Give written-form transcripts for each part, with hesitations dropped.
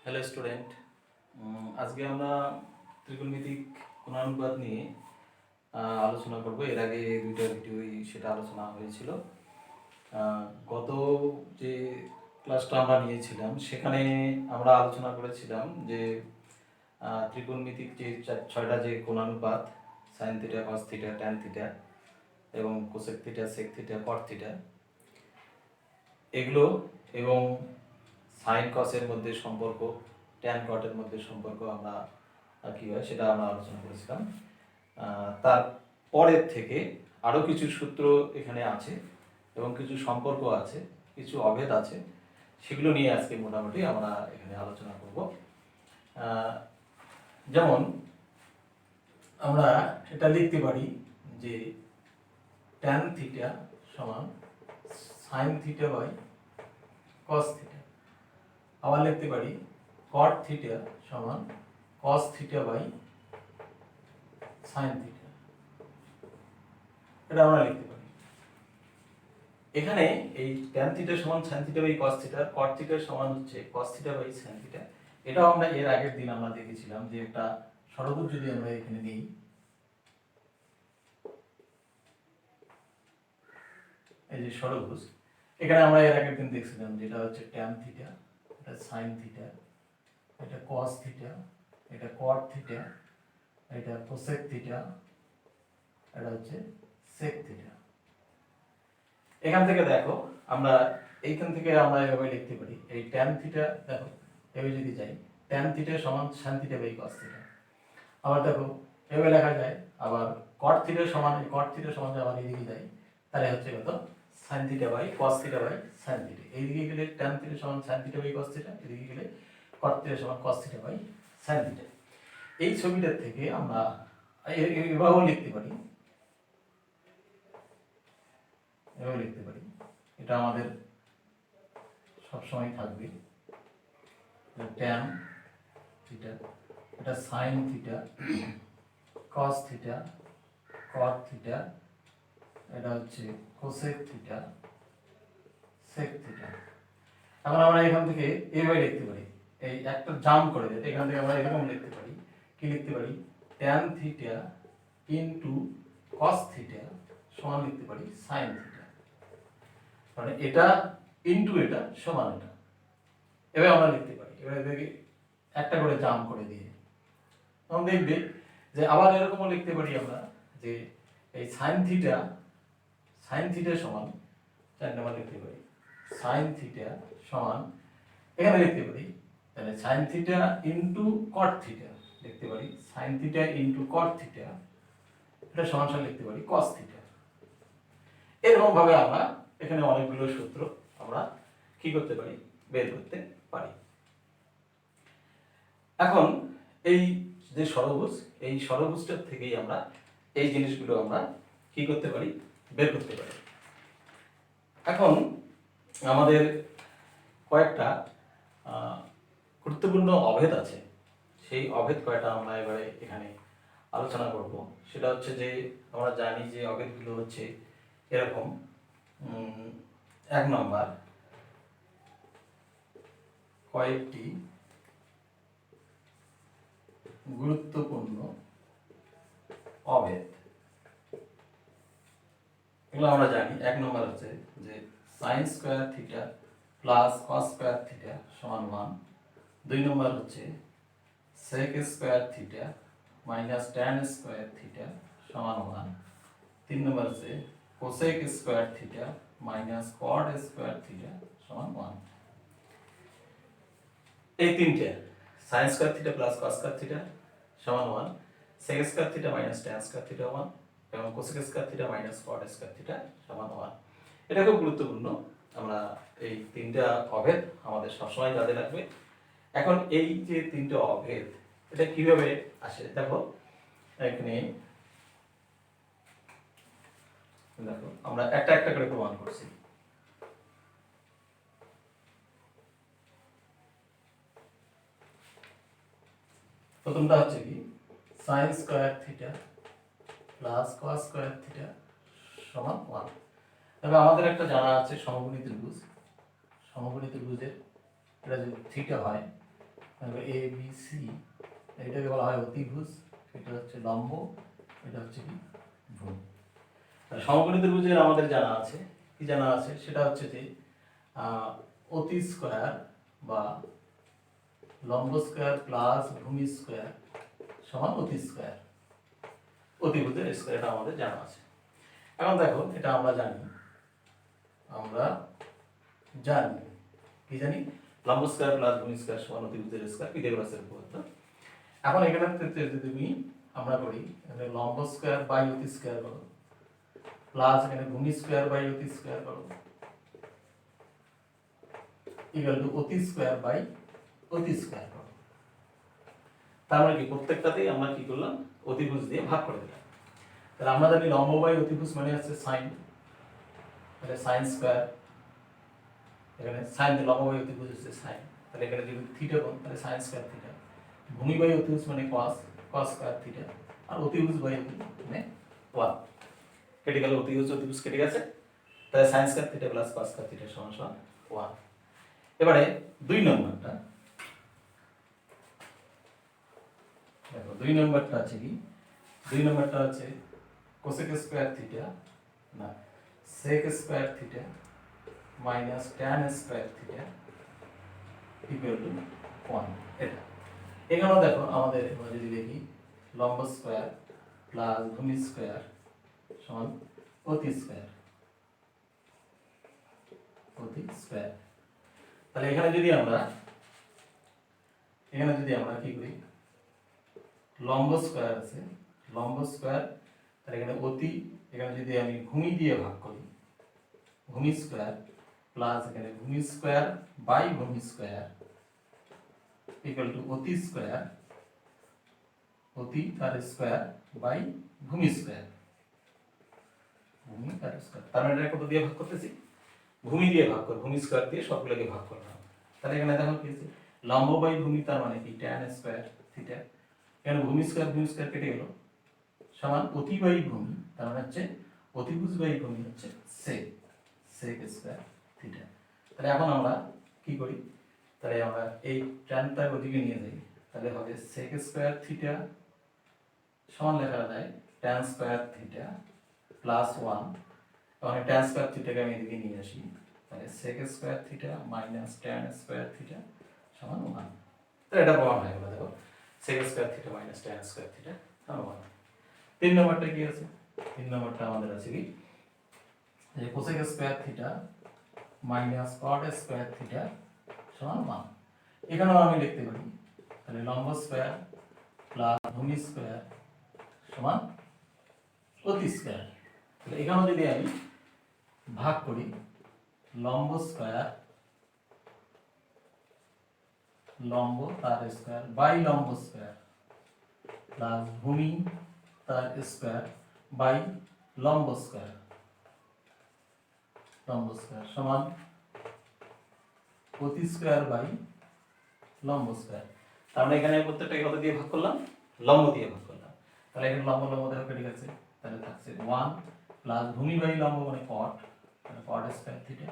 Hello student, আজকে আমরা ত্রিকোণমিতিক কোণানুপাত নিয়ে আলোচনা করব। এর আগে দুইটা ভিডিওই সেটা আলোচনা হয়েছিল। গত যে ক্লাসটা আমরা নিয়েছিলাম সেখানে আমরা আলোচনা করেছিলাম যে ত্রিকোণমিতিক যে ছয়টা যে কোণানুপাত sine theta, cos theta, tan theta এবং cosec theta, sec theta, cot theta, এগুলো এবং সাইন কসের মধ্যে সম্পর্ক, ট্যান কটের মধ্যে সম্পর্ক আমরা কী হয় সেটা আমরা আলোচনা করেছিলাম। তার পরের থেকে আরও কিছু সূত্র এখানে আছে এবং কিছু সম্পর্ক আছে, কিছু অভেদ আছে, সেগুলো নিয়ে আজকে মোটামুটি আমরা এখানে আলোচনা করব। যেমন আমরা এটা লিখতে পারি যে ট্যান থিটা সমান sine theta by cos theta. আবার লিখতে পারি কট থিটা সমান cos theta by sine theta. এটা আমরা লিখতে পারি। এখানে এই ট্যান থিটা সমান sine theta by cos theta, cot theta সমান হচ্ছে cos theta by sine theta. এটাও আমরা এর আগের দিন আমরা দেখেছিলাম যে একটা ষড়ভুজ যদি আমরা এখানে নিই, এই যে ষড়ভুজ, এখানে আমরা এর আগের দিন দেখছিলাম যেটা হচ্ছে ট্যান থিটা, এটা সাইন থিটা, এটা কস থিটা, এটা কট থিটা, এটা কোসেক থিটা, এটা হচ্ছে সেক থিটা। এখান থেকে দেখো আমরা এইখান থেকে আমরা এভাবে লিখতে পারি এই ট্যান থিটা, দেখো এভাবে যদি যাই ট্যান থিটা সমান sine theta by cos theta. আবার দেখো এভাবে লেখা যায়, আবার কট থিটা সমান কট থিটা সমান আবার এইদিকে যাই, তাহলে হচ্ছে কত sine theta by cos theta by sine theta. এইদিকে গেলে ট্যান থিটা সমান sine theta by cos theta, এদিকে গেলে কট থিটা সমান cos theta by sine theta. এই ছবিটার থেকে আমরা এভাবেও লিখতে পারি, এভাবে লিখতে পারি, এটা আমাদের সবসময় থাকবে ট্যান থিটা, এটা sign theta, cos theta, cot theta, এটা হচ্ছে কোসেক থিটা, সেক থিটা। এখন আমরা এখান থেকে এইভাবে লিখতে পারি, এই একটা জাম্প করে দিতে এখান থেকে আমরা এরকম লিখতে পারি, কি লিখতে পারি tan theta into cos theta সমান লিখতে পারি সাইন থিটা। মানে এটা ইনটু এটা সমান এটা, এভাবে আমরা লিখতে পারি। এবারে দেখি একটা করে জাম্প করে দিয়ে তখন দেখবে যে আবার এরকমও লিখতে পারি আমরা যে এই সাইন থিটা সমান 4 নাম্বার লিখতে পারি সাইন থিটা সমান, এখানে লিখতে পারি তাহলে সাইন থিটা ইনটু কট থিটা লিখতে পারি, সাইন থিটা ইনটু কট থিটা, এটা সমান সমান লিখতে পারি কস থিটা। এরকম ভাবে আমরা এখানে অনেকগুলো সূত্র আমরা কি করতে পারি, বের করতে পারি। এখন এই যে ষড়ভুজ, এই ষড়ভুজটার থেকেই আমরা এই জিনিসগুলো আমরা কি করতে পারি, বের করতে পারি। এখন আমাদের কয়েকটা গুরুত্বপূর্ণ অভেদ আছে, সেই অভেদ কয়টা আমরা এবারে এখানে আলোচনা করব। সেটা হচ্ছে যে আমরা জানি যে অভেদগুলো হচ্ছে এরকম। 1 নম্বর, কয়েকটি গুরুত্বপূর্ণ অভেদ, এগুলো আমরা জানি। 1 নম্বর হচ্ছে যে sine square theta plus cos square theta সমান 1। 2 নম্বর হচ্ছে sec square theta minus tan square theta সমান 1। 3 নম্বর হচ্ছে cosec square theta minus cot square theta সমান 1। এই তিনটে sine square theta plus cos square theta সমান 1, sec square theta minus tan square theta 1 এবং cosec square theta minus cot square theta সমান 1। এটা খুব গুরুত্বপূর্ণ। আমরা এই তিনটা অভেদ আমাদের সবসময় কাজে লাগবে। এখন এই যে তিনটা অভেদ, এটা কিভাবে আসে দেখো, এখানে দেখো আমরা একটা একটা করে প্রমাণ করছি। প্রথমটা হচ্ছে কি sign square theta plus cos square theta সমান 1। তবে আমাদের একটা জানা আছে সমকোণী ত্রিভুজ, সমকোণী ত্রিভুজের এটা যদি থিটা হয় এ বি সি, এটাকে বলা হয় অতিভুজ, এটা হচ্ছে লম্ব, এটা হচ্ছে কি ভূমি। সমকোণী ত্রিভুজের আমাদের জানা আছে, কি জানা আছে সেটা হচ্ছে যে অতি স্কয়ার বা লম্ব স্কয়ার প্লাস ভূমি স্কয়ার সমান অতি স্কয়ার, অতিভুজের স্কয়ার, এটা আমাদের জানা আছে। এখন দেখো এটা আমরা জানি কি জানি, লম্ব স্কয়ার প্লাস ভূমি স্কয়ার সমান অতিভুজের স্কয়ার, পিথাগোরাসের উপপাদ্য। এখন এখানে যদি তুমি আমরা করি, এখানে লম্ব স্কয়ার বাই অতি স্কয়ার করো, প্লাস এখানে ভূমি স্কয়ার বাই অতি স্কয়ার করো, ইকুয়াল টু অতি স্কয়ার বাই অতি স্কয়ার করো। তার মানে কি প্রত্যেকটাতেই আমরা কি করলাম, অতিভুজ দিয়ে ভাগ করে দিলাম। তাহলে আমরা জানি লম্ব বাই অতিভুজ মানে হচ্ছে সাইন, তাহলে সাইন স্কয়ার, এখানে সাইন লম্ব বাই অতিভুজ হচ্ছে সাইন, তাহলে এখানে যদি থিটা কোণ তাহলে সাইন স্কয়ার থিটা, ভূমি বাই অতিভুজ মানে কস, কস স্কয়ার থিটা, আর অতিভুজ বাই মানে 1, কেটে গেল অতিভুজ অতিভুজ কেটে গেছে, তাহলে sign square theta plus cos square theta সমান সমান 1। এবারে 2 নম্বরটা দেখো, 2 নম্বরটা আছে কি, 2 নম্বরটা আছে কোসেক স্কয়ার থিটা না sec square theta minus tan square theta equal to 1। এটা এখানেও দেখো আমাদের যদি দেখি লম্ব স্কয়ার প্লাস ভূমি স্কয়ার সমান অতি স্কয়ার, অতি স্কয়ার। তাহলে এখানে যদি আমরা কি করি, লম্ব স্কয়ার আছে, লম্ব স্কয়ার, তাহলে এখানে অতি, এখানে যদি আমি ভূমি দিয়ে ভাগ করি, ভূমি স্কয়ার প্লাস এখানে ভূমি স্কয়ার বাই ভূমি স্কয়ার ইকুয়াল টু অতি স্কয়ার, অতি তার স্কয়ার বাই ভূমি স্কয়ার, ভূমি তার স্কয়ার। তার মানে এটা কত দিয়ে ভাগ করতেছি, ভূমি দিয়ে ভাগ কর, ভূমি স্কয়ার দিয়ে সবগুলোকে ভাগ করলাম। তাহলে এখানে দেখো কি আছে, লম্ব বাই ভূমি তার মানে কি ট্যান স্কয়ার থিটা, এখানে ভূমি স্কয়ার কেটে গেল, সমান অতি বাই ভূমি, তার মানে হচ্ছে অতিভুজ বাই ভূমি হচ্ছে সেক, সেক স্কয়ার থিটা। তাহলে এখন আমরা কি করি, তাহলে আমরা এই ট্যানটা ওদিকে নিয়ে যাই, তাহলে হবে সেক স্কয়ার থিটা সমান লেখা যায় ট্যান স্কয়ার থিটা প্লাস 1, এবং ট্যান স্কয়ার থিটাকে আমি এদিকে নিয়ে আসি, তাহলে sec square theta minus tan square theta সমান 1। তাহলে এটা প্রমাণ হয়ে গেল, দেখো sec square theta minus tan square theta সমান 1। 3 নম্বরটা কি আছে, 3 নম্বরটা আমাদের আছে কি, যে cosec square theta minus cot square theta সমান 1। এখানেও আমি লিখতে পারি, তাহলে লম্ব স্কয়ার প্লাস ভূমি স্কয়ার সমান অতি স্কয়ার। তাহলে এখানেও যদি আমি ভাগ করি, লম্ব স্কয়ার, লম্ব তার স্কয়ার বাই লম্ব স্কয়ার প্লাস ভূমি তার স্কয়ার বাই লম্ব স্কয়ার, লম্ব স্কয়ার সমান অতি স্কয়ার বাই লম্ব স্কয়ার। তার মানে এখানে প্রত্যেকটাকে কত দিয়ে ভাগ করলাম, লম্ব দিয়ে ভাগ করলাম। তাহলে এখানে লম্ব লম্ব দেখো কেটে গেছে, তাহলে থাকছে 1 প্লাস ভূমি বাই লম্ব মানে কট, তাহলে কট স্কয়ার থিটা,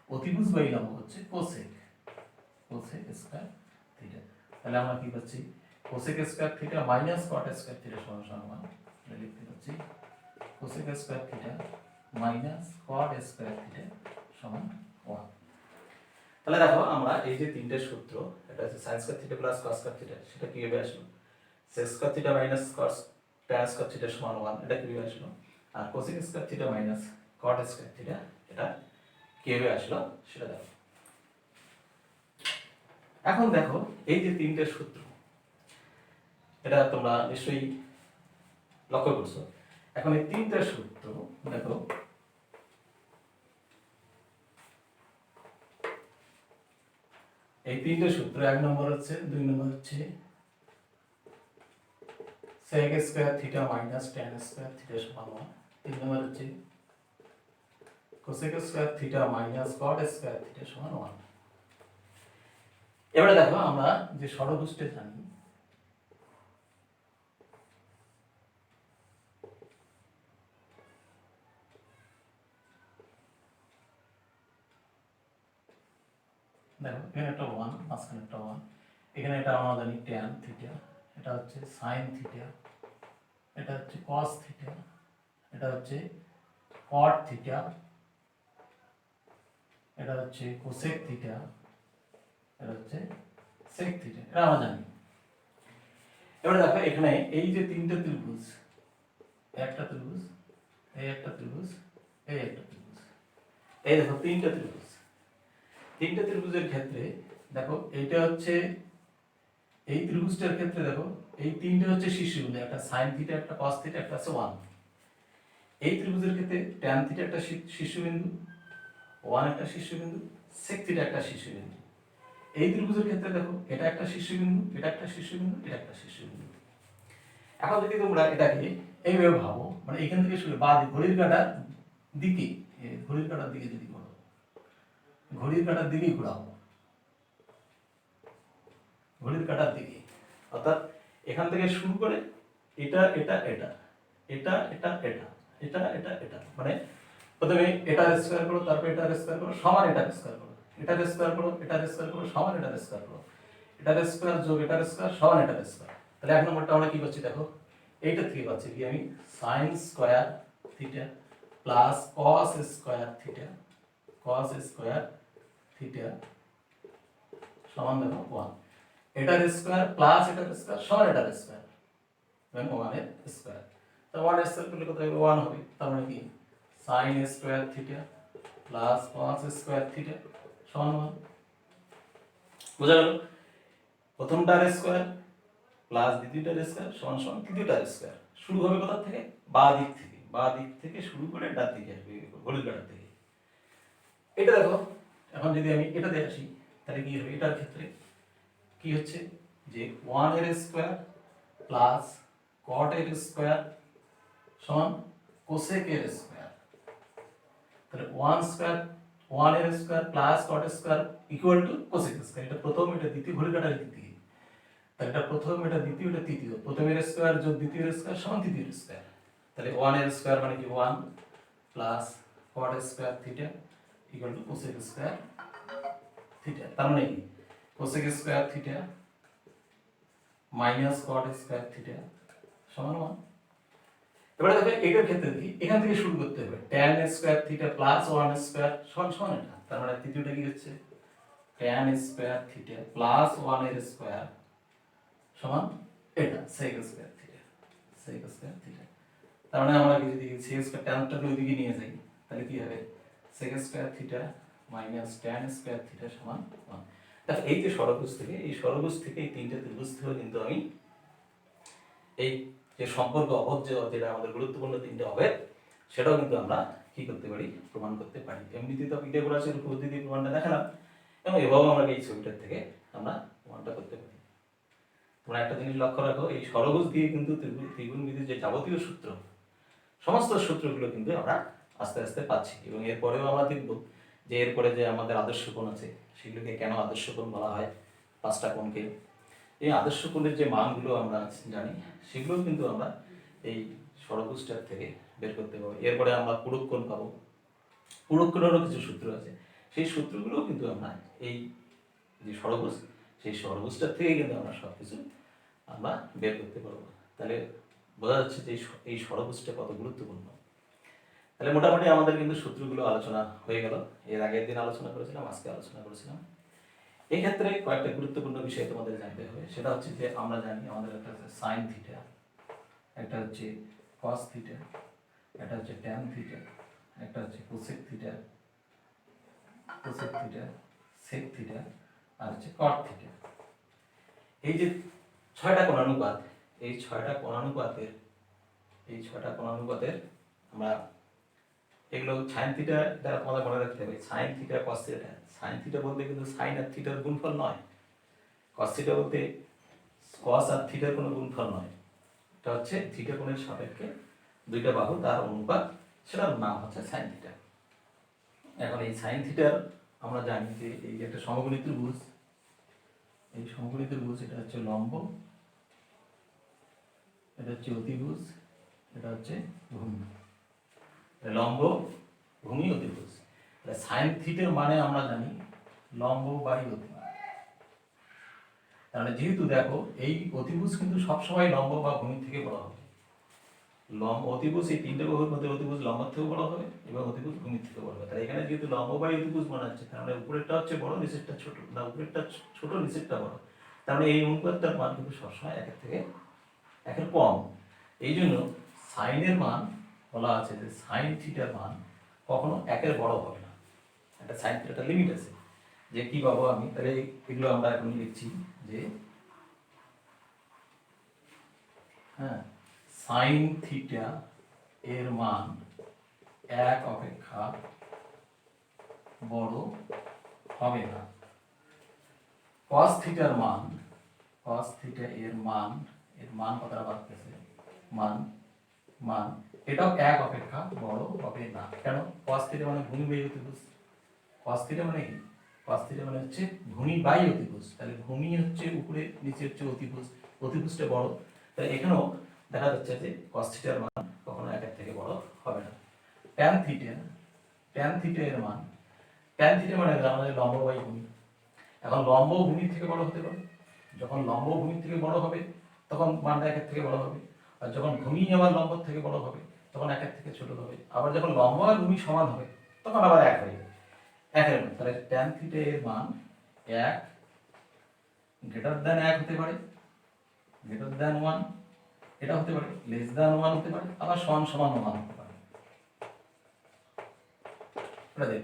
অতিভুজ বাই লম্ব হচ্ছে কোসেক, কোসেক স্কয়ার থিটা। তাহলে আমরা কি পাচ্ছি, cosec square theta minus cot square theta সমান সমান 1। তাহলে লিখতে পাচ্ছি cosec square theta minus cot square theta সমান 1। তাহলে দেখো আমরা এই যে তিনটে সূত্র, এটা হচ্ছে sin square theta plus cos square theta, সেটা কিভাবে আসলো, sec square theta minus cos tan square theta সমান 1, এটা কিভাবে আসলো, আর cosec square theta minus cot square theta এটা কিভাবে আসলো সেটা দেখো। এখন দেখো এই যে তিনটে সূত্র, এটা তোমরা নিশ্চয়ই লক্ষ্য করছো। এখন এই তিনটে সূত্র দেখো, এই তিনটে সূত্র, 1 নম্বর হচ্ছে, 2 নম্বর হচ্ছে sec square theta minus tan square theta সমান 1, 3 নম্বর হচ্ছে cosec square theta minus cot square theta সমান 1। এবারে দেখো আমরা যে ষড়ভুজটা জানি, দেখো এখানে একটা 1, মাঝখানে একটা 1, এখানে এটা আমরা জানি ট্যান থিটা, এটা হচ্ছে সাইন থিটা, এটা হচ্ছে কস থিটা, এটা হচ্ছে কট থিটা, এটা হচ্ছে কোসেক থিটা, এটা হচ্ছে সেক থিটা, এটা আমরা জানি। এবারে দেখো এখানে এই যে তিনটে ত্রিভুজ, একটা ত্রিভুজ, এই একটা ত্রিভুজ, এই একটা ত্রিভুজ, এই দেখো তিনটে ত্রিভুজ, তিনটে ত্রিভুজের ক্ষেত্রে দেখো এইটা হচ্ছে এই ত্রিভুজটার ক্ষেত্রে দেখো এই তিনটে হচ্ছে শীর্ষবিন্দু, একটা সাইন থিটা, একটা কস থিটা, একটা আছে 1। এই ত্রিভুজের ক্ষেত্রে ট্যান থিটা একটা শীর্ষবিন্দু, 1 একটা শীর্ষবিন্দু, সেক থিটা একটা শীর্ষবিন্দু। এই ত্রিভুজের ক্ষেত্রে দেখো এটা একটা শীর্ষবিন্দু, এটা একটা শীর্ষবিন্দু, এটা একটা শীর্ষবিন্দু। এখন যদি তোমরা এটাকে এইভাবে ভাবো, মানে এখান থেকে শুরু বা ঘড়ির কাঁটার দিকে, ঘড়ির কাঁটার দিকে যদি ঘোরো, ঘড়ির কাঁটার দিকেই ঘোরাও, ঘড়ির কাঁটার দিকে, অর্থাৎ এখান থেকে শুরু করে এটা এটা এটা এটা এটা এটা এটা এটা এটা, মানে প্রথমে এটার স্কয়ার করো, তারপর এটার স্কয়ার করো, সমান এটার স্কয়ার করো, এটার স্কয়ার করো, এটার স্কয়ার করো, সমান এটার স্কয়ার করো, এটার স্কয়ার যোগ এটার স্কয়ার সমান এটার স্কয়ার। তাহলে এক নম্বরটা আমরা কি করছি দেখো, এইটা থেকে পাচ্ছি কি আমি sign square theta plus cos square theta, কস স্কয়ার থিটা সমান দেখো 1, এটার স্কয়ার প্লাস এটার স্কয়ার সমান এটার স্কয়ার, মানে 1 এর স্কয়ার। তো 1 এর স্কয়ার করলে কত হবে 1 হবে, তার মানে কি sign square theta plus cos square theta সমান 1। বোঝা গেল? প্রথমটার স্কয়ার প্লাস দ্বিতীয়টার স্কয়ার সমান সমান তৃতীয়টার স্কয়ার। শুরু হবে কোথা থেকে, বাঁ দিক থেকে, বাঁ দিক থেকে শুরু করে ডান দিকে আসবে, ঘড়ির কাঁটার থেকে। এটা দেখো এখন যদি আমি এটাতে আসি তাহলে কি হবে, এটার ক্ষেত্রে কি হচ্ছে যে 1 এর স্কয়ার প্লাস কট এর স্কয়ার সমান কোসেক এর স্কয়ার। তাহলে 1 স্কয়ার, 1 এর square plus cot square equal to cosec square. এটা প্রথম, এটা দ্বিতীয়, ঘড়ির কাঁটার দ্বিতীয়। তাহলে এটা প্রথম, এটা দ্বিতীয়, এটা তৃতীয়। প্রথমের স্কয়ার যোগ দ্বিতীয়ের স্কয়ার সমান তৃতীয়ের স্কয়ার। তাহলে 1 এর স্কয়ার মানে কি 1 plus cot square theta equal two cosec square theta. তার মানে কি cosec square theta minus cot square theta সমান 1। এবারে দেখো এটার ক্ষেত্রে কি এখান থেকে শুরু করতে হবে, tan square theta plus 1 square সমান সমান এটা। তার মানে তৃতীয়টা কি হচ্ছে tan স্কয়ার থিটা প্লাস 1 এর স্কয়ার সমান এটা sec square theta, sec square theta. তার মানে আমরা যদি sec স্কয়ার ট্যানটাকে ওইদিকে নিয়ে যাই তাহলে কি হবে sec square theta minus tan square theta সমান 1। দেখো এই যে ষড়ভুজ থেকে, এই ষড়ভুজ থেকে এই তিনটে ত্রিভুজ থেকে কিন্তু আমি এই যে সম্পর্ক অভেদ, যেটা আমাদের গুরুত্বপূর্ণ তিনটে অভেদ, সেটাও কিন্তু আমরা কি করতে পারি, প্রমাণ করতে পারি। এমনিতে তো পিথাগোরাসের উপপাদ্য দিয়ে প্রমাণটা দেখালাম, এবং এভাবেও আমরা এই ছবিটার থেকে আমরা প্রমাণটা করতে পারি। তোমরা একটা জিনিস লক্ষ্য রাখো, এই ষড়ভুজ দিয়ে কিন্তু ত্রিগুণমিতির যে যাবতীয় সূত্র, সমস্ত সূত্রগুলো কিন্তু আমরা আস্তে আস্তে পাচ্ছি। এবং এরপরেও আমরা দেখব যে এরপরে যে আমাদের আদর্শ কোণ আছে, সেগুলোকে কেন আদর্শ কোণ বলা হয়, পাঁচটা কোণকে। এই আদর্শ কোণের যে মানগুলো আমরা জানি, সেগুলো কিন্তু আমরা এই ষড়ভুজটার থেকে বের করতে পারবো। এরপরে আমরা পূরক কোণ পাবো, পূরক কোণেরও কিছু সূত্র আছে, সেই সূত্রগুলোও কিন্তু আমরা এই যে ষড়ভুজ, সেই ষড়ভুজটার থেকে কিন্তু আমরা সব কিছু আমরা বের করতে পারবো। তাহলে বোঝা যাচ্ছে যে এই ষড়ভুজটা কত গুরুত্বপূর্ণ। তাহলে মোটামুটি আমাদের কিন্তু সূত্রগুলো আলোচনা হয়ে গেল। এর আগের দিন আলোচনা করেছিলাম, আজকে আলোচনা করেছিলাম। এই ক্ষেত্রে কয়েকটা গুরুত্বপূর্ণ বিষয় তোমাদের জানতে হবে। সেটা হচ্ছে যে আমরা জানি আমাদের একটা হচ্ছে সাইন থিটা, একটা হচ্ছে কস থিটা, একটা হচ্ছে ট্যান থিটা, একটা হচ্ছে cosec theta, cosec theta, sec theta, আর হচ্ছে কট থিটা। এই যে 6টা কোণানুপাত, এই 6টা কোণানুপাতের, এই 6টা কোণানুপাতের আমরা এগুলো সাইন থিটা দ্বারা তোমাদের মনে রাখতে হবে, sign theta cos theta. Sine theta বলতে কিন্তু সাইন আর থিটার গুণফল নয়, কস থিটা বলতে কস আর থিটার কোনো গুণফল নয়। এটা হচ্ছে থিটা কোণের সাপেক্ষে দুইটা বাহু তার অনুপাত, সেটার নাম হচ্ছে সাইন থিটা। এখন এই সাইন থিটার আমরা জানি যে এই যে একটা সমকোণী ত্রিভুজ, এই সমকোণী ত্রিভুজ এটা হচ্ছে লম্ব, এটা হচ্ছে অতিভুজ, এটা হচ্ছে ভূমি। লম্ব, ভূমি, অতিভুজ। সাইন থিটার মানে আমরা জানি লম্ব বাই অতিভুজ। তাহলে যেহেতু দেখো এই অতিভুজ কিন্তু সবসময় লম্ব বা ভূমি থেকে বড় হবে, অতিভুজ এই তিনটে বাহুর মধ্যে অতিভুজ লম্ব থেকে বড় হবে এবং অতিভুজ ভূমি থেকে বড় হবে। তাহলে এখানে যেহেতু লম্ব বাই অতিভুজ বানাচ্ছে, তার মানে উপরেরটা হচ্ছে বড়, নিচেরটা ছোট, না উপরেরটা ছোট নিচেরটা বড়, তার মানে এই অনুপাতটার মান কিন্তু সবসময় একের থেকে একের কম। এই জন্য সাইনের মান বলা আছে যে সাইন থিটার মান কখনো একের বড় হবে না। একটা সাইন থিটার লিমিট আছে, যে কি পাবো আমি, তাহলে এগুলো আমরা এখন লিখছি যে হ্যাঁ সাইন থিটা এর মান এক অপেক্ষা বড় হবে না। cos থিটার মান, cos থিটা এর মান কতটা বাড়তেছে, মান এটাও এক অপেক্ষা বড় হবে না। কেন? cos থিটা মানে ভূমি বাই অতিভুজ, cos থিটা মানে কি, cos থিটা মানে হচ্ছে ভূমি বাই অতিভুজ, তাহলে ভূমি হচ্ছে উপরে, নিচে হচ্ছে অতিভুজ, অতিভুজটা বড়, তাহলে এখানেও দেখা যাচ্ছে যে cos থিটার মান কখনো একের থেকে বড় হবে না। tan থিটা, tan থিটা এর মান, tan থিটা মানে আমাদের লম্ব বাই ভূমি, এখন লম্ব ভূমির থেকে বড় হতে পারে, যখন লম্ব ভূমির থেকে বড় হবে তখন মানটা একের থেকে বড় হবে, আর যখন ভূমি আবার লম্ব থেকে বড় হবে তখন একের থেকে ছোট হবে, আবার যখন লম্ব আর ভূমি সমান হবে তখন আবার এক হয়ে যাবে, একের মান। তাহলে tan থিটা এর মান এক, গ্রেটার দ্যান এক হতে পারে, গ্রেটার দ্যান ওয়ান এটা হতে পারে, লেস দ্যান ওয়ান হতে পারে, আবার সমান সমান ওয়ান হতে পারে। এটা দেখ,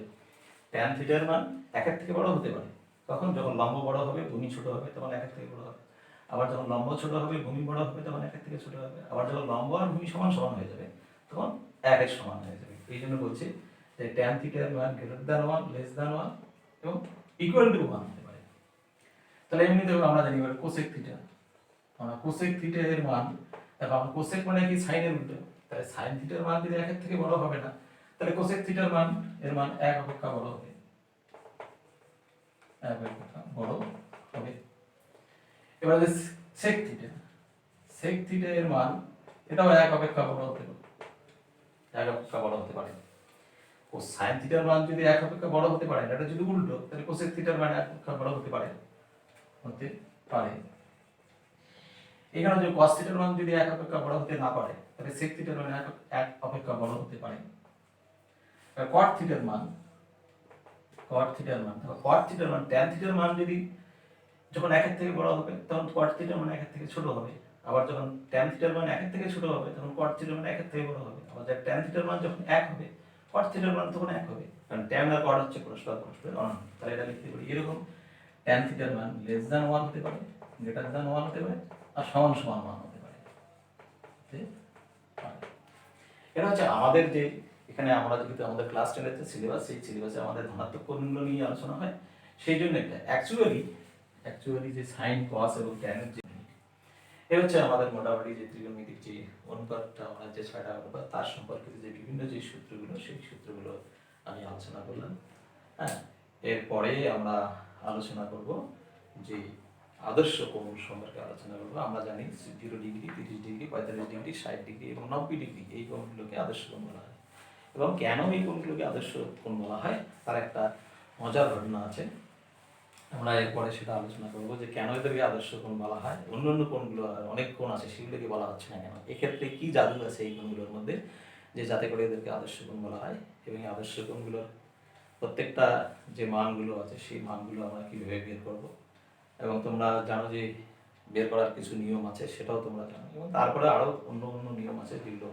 tan থিটার মান একের থেকে বড় হতে পারে, তখন যখন লম্ব বড় হবে ভূমি ছোট হবে তখন একের থেকে বড় হবে, আবার যখন লম্ব ছোট হবে ভূমি বড় হবে তখন একের থেকে ছোট হবে, আবার যখন লম্ব আর ভূমি সমান সমান হয়ে যাবে তখন একের সমান হয়ে যাবে। এই জন্য বলছি যে tan থিটার মান greater than one, less than one এবং ইকুয়াল টু ওয়ান হতে পারে। তাহলে এমনিতে আমরা জানি এবার কোসেক থিটা, আমরা কোসেক থিটা এর মান, এখন কোসেক মানে কি সাইনের উল্টো, তাহলে সাইন থিটার মান যদি একের থেকে বড় হবে না, তাহলে কোসেক থিটার মান এর মান এক অপেক্ষা বড় হবে, এক অপেক্ষা বড় হবে। এবার যে সেক থিটা, সেক থিটা এর মান এটাও এক অপেক্ষা বড় হতে পারে, এক অপেক্ষা বড় হতে পারে। ও সাইন থিটার মান যদি এক অপেক্ষা বড় হতে পারে, এটা যদি উল্টো, তাহলে কোসেক থিটার মান এক অপেক্ষা বড় হতে পারে, হতে পারে। এখানে যে cos থিটার মান যদি এক অপেক্ষা বড় হতে না পারে, তাহলে sec থিটার মান এক অপেক্ষা বড় হতে পারে। আর cot থিটার মান, cot থিটার মান, cot থিটার মান tan থিটার মান যদি যখন একের থেকে বড় হবে তখন cot থিটার মান একের থেকে ছোট হবে, আবার যখন tan থিটার মান একের থেকে ছোট হবে তখন cot থিটার মান একের থেকে বড় হবে, আবার যখন tan থিটার মান যখন এক হবে cot থিটার মান তখন এক হবে, কারণ tan আর cot হচ্ছে পরস্পর অনন্ত। তাহলে এটা লিখতে পারি এরকম, tan থিটার মান লেস দ্যান 1 হতে পারে, গ্রেটার দ্যান 1 হতে পারে, আর সমান সমান 1 হতে পারে। এটা হচ্ছে আমাদের যে এখানে আমরা যেহেতু আমাদের ক্লাস 10 এর যে সিলেবাস, সেই সিলেবাসে আমাদের ধনাত্মক কোণগুলো নিয়ে আলোচনা হয়, সেই জন্য এটা অ্যাকচুয়ালি যে সাইন কস এবং ট্যান এর যে এটা হচ্ছে আমাদের মোটামুটি যে ত্রিকোণমিতিক যে অনুপাতটা, আমরা যে ছয়টা অনুপাত তার সম্পর্কিত যে বিভিন্ন যে সূত্রগুলো, সেই সূত্রগুলো আমি আলোচনা করলাম। হ্যাঁ, এরপরে আমরা আলোচনা করব যে আদর্শ কোণ সম্পর্কে আলোচনা করবো। আমরা জানি 0 ডিগ্রি, 30 ডিগ্রি, 45 ডিগ্রি, 60 ডিগ্রি এবং 90 ডিগ্রি এই কোণগুলোকে আদর্শ কোণ বলা হয়। এবং কেন এই কোণগুলোকে আদর্শ কোণ বলা হয় তার একটা মজার ঘটনা আছে, আমরা এরপরে সেটা আলোচনা করবো যে কেন এদেরকে আদর্শ কোণ বলা হয়, অন্যান্য কোণগুলো অনেক কোণ আছে সেগুলোকে বলা হচ্ছে না কেন, এক্ষেত্রে কি জাদু আছে এই কোণগুলোর মধ্যে যে যাতে করে এদেরকে আদর্শ কোণ বলা হয়, এবং এই আদর্শ কোণগুলোর প্রত্যেকটা যে মানগুলো আছে সেই মানগুলো আমরা কীভাবে বের করবো, এবং তোমরা জানো যে বের করার কিছু নিয়ম আছে সেটাও তোমরা জানো, এবং তারপরে আরও অন্য অন্য নিয়ম আছে যেগুলো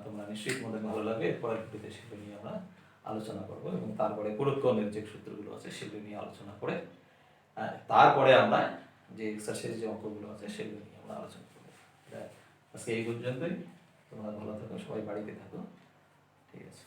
তোমরা নিশ্চয়ই তোমাদের ভালো লাগবে। এরপরের ভিডিওতে সেগুলো নিয়ে আমরা আলোচনা করব, এবং তারপরে পুরুত্বনের যে সূত্রগুলো আছে সেগুলো নিয়ে আলোচনা করে তারপরে আমরা যে এক্সারসাইজ যে অঙ্কগুলো আছে সেগুলো নিয়ে আমরা আলোচনা করবো। আজকে এই পর্যন্তই, তোমরা ভালো থাকো, সবাই বাড়িতে থাকো, ঠিক আছে।